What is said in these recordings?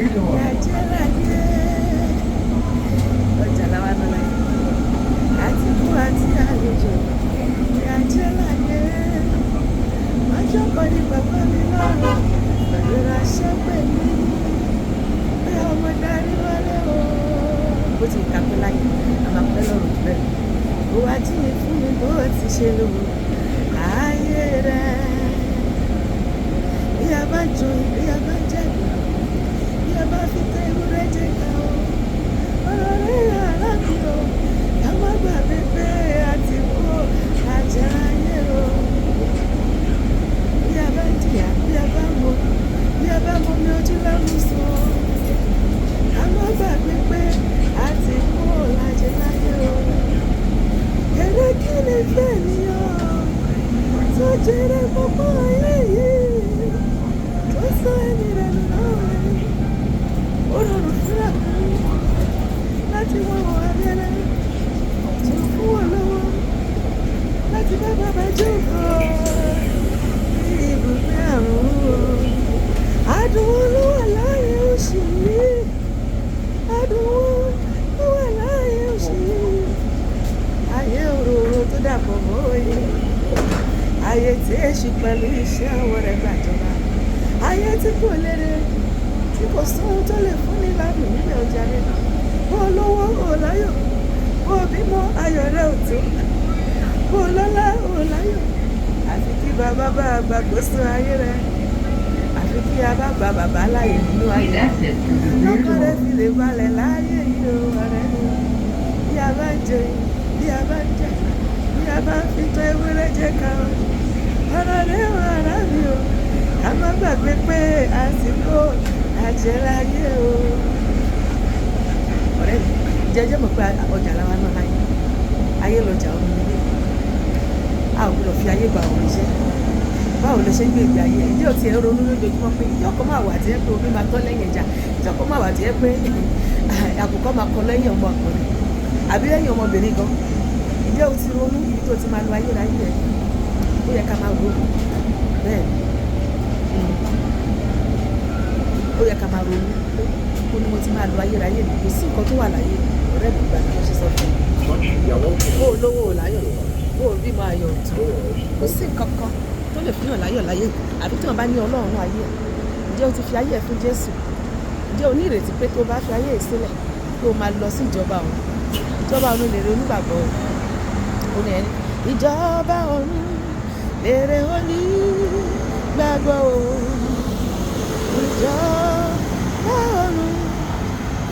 ìyàjẹ́ láyé ọjà làwọn náà láyé àti kú àti àlejò ìyàjẹ́ láyé ọjọ́ kan ní bàbá mi lọ́rùn pẹ̀lú ránṣẹ́ pẹ̀lú pé ọmọ darí wọlé o. bó ti kápẹ́ láyé a máa pẹ́ lọ́rùn jù bẹ́ẹ̀ ó wá jíye fún mi bó ti ṣe lò ayé rẹ̀ bí a bá jó bí a bá jẹ̀bi bí a bá fi tẹ ewúrẹ́ jẹ ká o ọ̀rọ̀ rẹ̀ yà lábì o ká má gbàgbé pé a ti kú àjẹ́ ayé o. bí a bá jìyà bí a bá mọ mi ojú lẹ́nu sọ ká má gbàgbé pé a ti kú àjẹ́ ayé o. èrè kí ni fẹ́ nìyàn tó jẹrẹ pọ̀pọ̀ ayé yìí tó sọ ẹni rẹ̀ nù náà ó rọrùn fún àkùnrin láti wọ́n wọ abẹ́rẹ́ tó fún wọn lọ́wọ́ láti bá bàbá jókòó ní ibùgbé àrùn àdùnwó ló wà láàyè oṣù yìí àdùnwó ló wà láàyè oṣù yìí ayé òróró tó dàpọ̀ mọ́ òye ayé tí èṣù pẹ̀lú iṣẹ́ ọwọ́ rẹ̀ gbàjọba ayé tí kò lérè tí kò sóhun tó lè fún ní láàbù nílẹ̀ ọjà rẹ̀ bó lówó ò láyọ̀ bó bímọ ayọ̀ rẹ̀ ò tó bó lọ́lá ò láyọ̀ àfi kí bàbá bá gbàgbóso ayé rẹ̀ àfi kí a bá gba bàbá láàyè nínú ayé lọ́kàn rẹ̀ fi lè balẹ̀ láàyè yìí o ọ̀rẹ́ mi bí a bá ń jẹ bí a bá ń jà bí a bá ń fi tó ewúrẹ́ jẹ ká o ọ̀rọ̀ rẹ̀ wà rà mí o ká má gbàgbé pé àsìkò àjẹ́ láyé o. ọ̀rẹ́ mi jẹ́jẹ́ mọ̀ pé ọjà làwa náà láyé ayé lọ́jà ọ̀run nílé a ò gbọ́dọ̀ fi ayé gba ọ̀run iṣẹ́ báwo ló ṣe ń gbé ìgbé ayé ẹ̀ ǹjẹ́ ò tiẹ̀ ronú lójoojúmọ́ pé ìjọkọ̀ máa wà tí ẹ pé omi máa tọ́ lẹ́yìn ẹja ìjọkọ̀ máa wà tí ẹ pé àkùkọ máa kọ lẹ́yìn ọmọ ọkùnrin àbí lẹ́yìn ọmọbìnrin gan ǹjẹ́ o ti ronú ibi tó ti máa lo ayérayé ẹ̀ ó yẹ ká máa ronú bẹ́ẹ̀ ó yẹ ká máa ronú ó ní mo ti máa lo ayérayé mi kò sí nǹkan tó wà láyé ọ̀rẹ́ mi gbà ní wọ́n ṣe sọ fún mi ó lówó ò láyọ̀ ó rí máa yọ̀ tó kò sí nǹkan kan tó lè fihàn láyọ̀ láyé àbí tí wọ́n bá ní ọlọ́run ayé ẹ̀ ǹjẹ́ o ti fi ayé ẹ̀ fún Jésù ǹjẹ́ o ní ìrètí pé tó bá fi ayé ẹ̀ sílẹ̀ kí o máa lọ sí ìjọba ọ̀run lè rí onígbàgbọ́ o ní ẹni ìjọba ọ̀run lèrè onígbàgbọ́ o ìjọba ọ̀run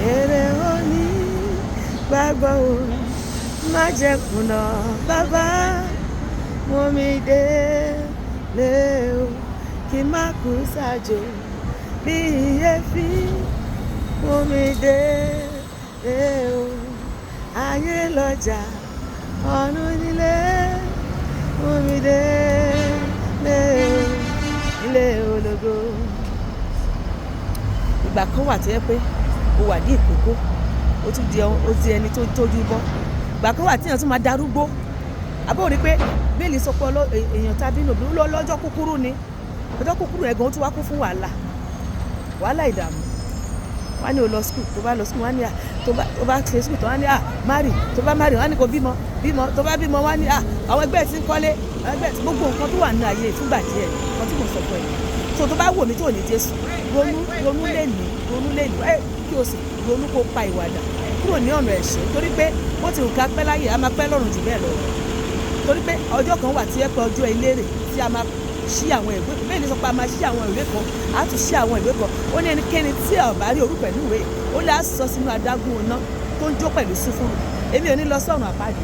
lèrè onígbàgbọ́ o má jẹ́ kùnà bàbá mú mi délé o kí má kú sájò bí èéfín mú mi délé o ayé lọ́jà ọ̀run nílé mú mi délé o ilé ológo. ìgbà kan wà tó yẹ pé o wà ní ìkókó o tún di ẹni tó tójú bọ́ ìgbà kan wà tí èèyàn tún máa darúgbó àbó rí pé bẹ́ẹ̀lì sọ pé èèyàn tàbí nòbí lọ́jọ́ kúkúrú ni ọjọ́ kúkúrú ẹ̀ gan tún wá kún fún wàhálà ìdààmú wọ́n á ní o lọ skul tó bá lọ skul wọ́n á ní tó bá ṣe skul tó wọ́n á ní mari tó bá mari wọ́n á ní kò bímọ tó bá bímọ wọ́n á ní àwọn ẹgbẹ́ tí ń kọ́lé àwọn ẹgbẹ́ tí gbogbo nǹkan tó wà ní ayé ìfúngbà díẹ̀ nǹkan tí mo sọ fún ẹ so tó bá wò mí tó ní Jésù ronú lẹ́nu kí o sì ronú kó pa ìwàdà kúrò ní ọ̀nà ẹ̀ṣẹ̀ torí pé bó ti wù ká pẹ́ láyé a máa pẹ́ lọ́run jù bẹ́ẹ̀ lọ torí pé ọjọ́ kan wà tí ẹ pé ọjọ́ elérè tí a máa ṣí àwọn ìwé bẹ́ẹ̀ ni sọ pé a máa ṣí àwọn ìwé kan a tún ṣí àwọn ìwé kan ó ní ẹnikẹ́ni tí ẹ bá rí orúkọ pẹ̀lú ìwé ó lè sọ sínú adágún iná tó ń jó pẹ̀lú sífúrú èmi ò ní lọ sọ́run àpáàdé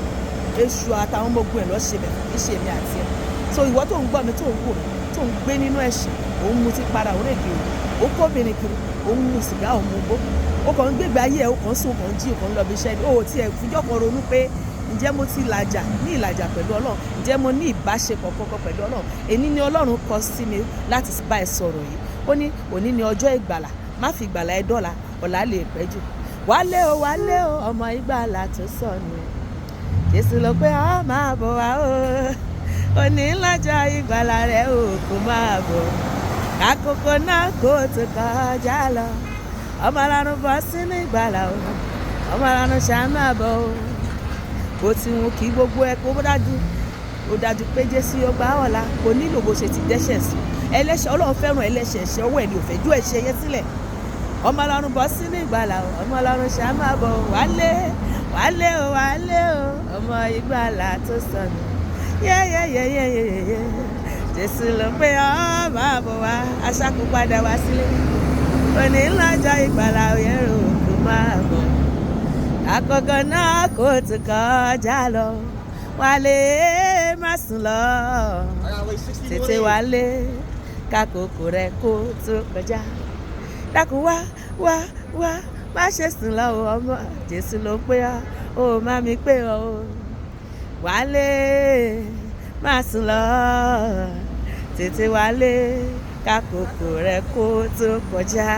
èṣù àtàwọn ọmọ ogun ẹ̀ lọ ṣe bẹ̀ kì í ṣe èmi àti ẹ̀ so ìwọ tó ń gbọ́ mi tó ń wò tó ń gbé nínú ẹ̀ṣẹ̀ òun mu ti para òun èdè òun ó kóbìnrin kiri òun mu sìgá òun mu gbó ó kàn ń gbégbé ayé ẹ̀ ó kàn ń sùn ó kàn ń jí ó kàn ń lọ bí iṣẹ́ ni ó ti ẹ̀ fújọ́ kan ronú pé ǹjẹ́ mo ti làjà ní ìlàjà pẹ̀lú Ọlọ́run ǹjẹ́ mo ní ìbáṣepọ̀ kọ̀ọ̀kan pẹ̀lú Ọlọ́run èní ni Ọlọ́run kọ sí mi láti bá ẹ sọ̀rọ̀ yìí ó ní òní ni ọjọ́ ìgbàlà má fi ìgbàlà ẹ dọ́là ọ̀la lè pẹ́ jù wálé o ọmọ ìgbàlà tó sọnù Jésù lọ pé ọ máa bọ̀ wá o òní lọ́jọ́ ìgbàlà rẹ̀ o kò máa bọ̀ àkókò náà kò tó kọjá lọ ọmọ alárùn bọ́ sínú ìgbàlà o ọmọ alárùn ṣàánú àbọ̀ o bó ti wù kí gbogbo ẹ kó dájú ó dájú pé Jésù yóò gbà ọ̀la kò nílò bó ṣe ti dẹ́ṣẹ̀ sí ẹlẹ́ṣẹ̀ Ọlọ́run fẹ́ràn ẹlẹ́ṣẹ̀ ẹ̀ṣẹ̀ ọwọ́ ẹ̀ ní òfẹ́ ju ẹ̀ṣẹ̀ yẹn sílẹ̀ ọmọ alárùn bọ́ sínú ìgbàlà o ọmọ alárùn ṣàánú àbọ̀ o wálé o ọmọ ìgbàlà tó sọnù yẹ́yẹ́yẹ́yẹ́yẹ́ Jésù ló pé ọmọ àbọ̀ wá aṣáko padà wá sílé òní lọ́jọ́ ìgbàlà òyẹ́rò kò máa bọ̀ àkọ́kọ́ náà kò tún kọjá lọ wálé má sùn lọ tètè wálé kákòókò rẹ kó tó kọjá dákun wá má ṣe sùn lọ ọmọ Jésù ló pé ó má mi pé ọ wálé má sùn lọ tètè wálé kákòókò rẹ kó tó kọjá.